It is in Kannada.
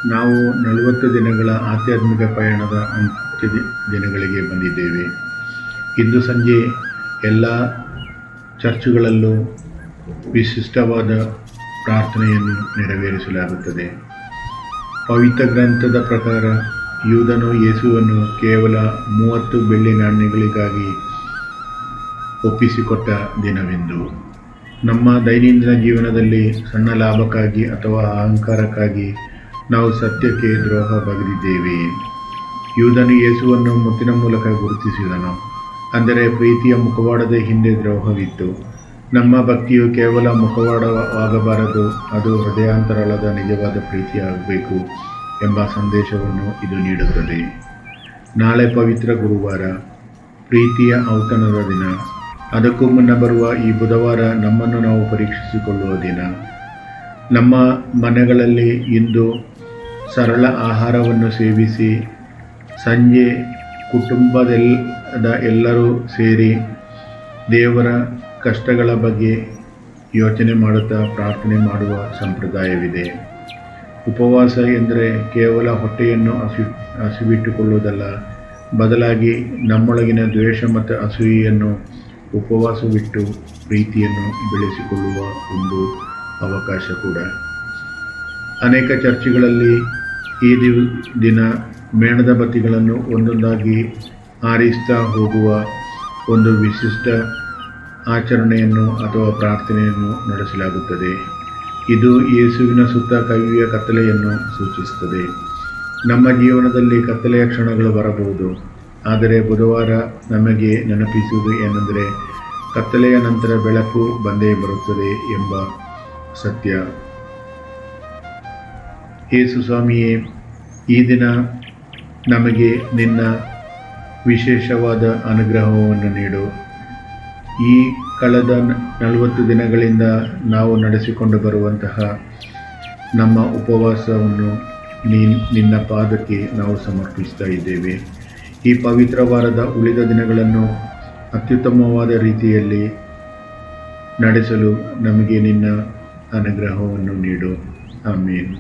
ನಾವು 40 ದಿನಗಳ ಆಧ್ಯಾತ್ಮಿಕ ಪಯಣದ ಅಂತ್ಯ ದಿನಗಳಿಗೆ ಬಂದಿದ್ದೇವೆ. ಇಂದು ಸಂಜೆ ಎಲ್ಲ ಚರ್ಚುಗಳಲ್ಲೂ ವಿಶಿಷ್ಟವಾದ ಪ್ರಾರ್ಥನೆಯನ್ನು ನೆರವೇರಿಸಲಾಗುತ್ತದೆ. ಪವಿತ್ರ ಗ್ರಂಥದ ಪ್ರಕಾರ ಯೂದನು ಯೇಸುವನ್ನು ಕೇವಲ 30 ಬೆಳ್ಳಿ ನಾಣ್ಯಗಳಿಗಾಗಿ ಒಪ್ಪಿಸಿಕೊಟ್ಟ ದಿನವೆಂದು. ನಮ್ಮ ದೈನಂದಿನ ಜೀವನದಲ್ಲಿ ಸಣ್ಣ ಲಾಭಕ್ಕಾಗಿ ಅಥವಾ ಅಹಂಕಾರಕ್ಕಾಗಿ ನಾವು ಸತ್ಯಕ್ಕೆ ದ್ರೋಹ ಬಗೆದಿದ್ದೇವೆ. ಯೂದನು ಯೇಸುವನ್ನು ಮುತ್ತಿನ ಮೂಲಕ ಗುರುತಿಸಿದನು, ಅಂದರೆ ಪ್ರೀತಿಯ ಮುಖವಾಡದ ಹಿಂದೆ ದ್ರೋಹವಿತ್ತು. ನಮ್ಮ ಭಕ್ತಿಯು ಕೇವಲ ಮುಖವಾಡವಾಗಬಾರದು, ಅದು ಹೃದಯಾಂತರಾಳದ ನಿಜವಾದ ಪ್ರೀತಿಯಾಗಬೇಕು ಎಂಬ ಸಂದೇಶವನ್ನು ಇದು ನೀಡುತ್ತದೆ. ನಾಳೆ ಪವಿತ್ರ ಗುರುವಾರ, ಪ್ರೀತಿಯ ಔತಣದ ದಿನ. ಅದಕ್ಕೂ ಮುನ್ನ ಬರುವ ಈ ಬುಧವಾರ ನಮ್ಮನ್ನು ನಾವು ಪರೀಕ್ಷಿಸಿಕೊಳ್ಳುವ ದಿನ. ನಮ್ಮ ಮನೆಗಳಲ್ಲಿ ಇಂದು ಸರಳ ಆಹಾರವನ್ನು ಸೇವಿಸಿ ಸಂಜೆ ಕುಟುಂಬದ ಎಲ್ಲರೂ ಸೇರಿ ದೇವರ ಕಷ್ಟಗಳ ಬಗ್ಗೆ ಯೋಚನೆ ಮಾಡುತ್ತಾ ಪ್ರಾರ್ಥನೆ ಮಾಡುವ ಸಂಪ್ರದಾಯವಿದೆ. ಉಪವಾಸ ಎಂದರೆ ಕೇವಲ ಹೊಟ್ಟೆಯನ್ನು ಹಸಿವಿಟ್ಟುಕೊಳ್ಳುವುದಲ್ಲ, ಬದಲಾಗಿ ನಮ್ಮೊಳಗಿನ ದ್ವೇಷ ಮತ್ತು ಅಸೂಯೆಯನ್ನು ಉಪವಾಸವಿಟ್ಟು ಪ್ರೀತಿಯನ್ನು ಬೆಳೆಸಿಕೊಳ್ಳುವ ಒಂದು ಅವಕಾಶ ಕೂಡ. ಅನೇಕ ಚರ್ಚ್ಗಳಲ್ಲಿ ಈ ದಿನ ಮೇಣದ ಬತ್ತಿಗಳನ್ನು ಒಂದೊಂದಾಗಿ ಆರಿಸ್ತಾ ಹೋಗುವ ಒಂದು ವಿಶಿಷ್ಟ ಆಚರಣೆಯನ್ನು ಅಥವಾ ಪ್ರಾರ್ಥನೆಯನ್ನು ನಡೆಸಲಾಗುತ್ತದೆ. ಇದು ಯೇಸುವಿನ ಸುತ್ತ ಕವಿಯುವ ಕತ್ತಲೆಯನ್ನು ಸೂಚಿಸುತ್ತದೆ. ನಮ್ಮ ಜೀವನದಲ್ಲಿ ಕತ್ತಲೆಯ ಕ್ಷಣಗಳು ಬರಬಹುದು, ಆದರೆ ಬುಧವಾರ ನಮಗೆ ನೆನಪಿಸುವುದು ಏನೆಂದರೆ ಕತ್ತಲೆಯ ನಂತರ ಬೆಳಕು ಬಂದೇ ಬರುತ್ತದೆ ಎಂಬ ಸತ್ಯ. ಯೇಸು ಸ್ವಾಮಿಯೇ, ಈ ದಿನ ನಮಗೆ ನಿನ್ನ ವಿಶೇಷವಾದ ಅನುಗ್ರಹವನ್ನು ನೀಡು. ಈ ಕಳೆದ 40 ದಿನಗಳಿಂದ ನಾವು ನಡೆಸಿಕೊಂಡು ಬರುವಂತಹ ನಮ್ಮ ಉಪವಾಸವನ್ನು ನಿನ್ನ ಪಾದಕ್ಕೆ ನಾವು ಸಮರ್ಪಿಸ್ತಾ ಇದ್ದೇವೆ. ಈ ಪವಿತ್ರ ವಾರದ ಉಳಿದ ದಿನಗಳನ್ನು ಅತ್ಯುತ್ತಮವಾದ ರೀತಿಯಲ್ಲಿ ನಡೆಸಲು ನಮಗೆ ನಿನ್ನ ಅನುಗ್ರಹವನ್ನು ನೀಡು. ಆಮೇನ್.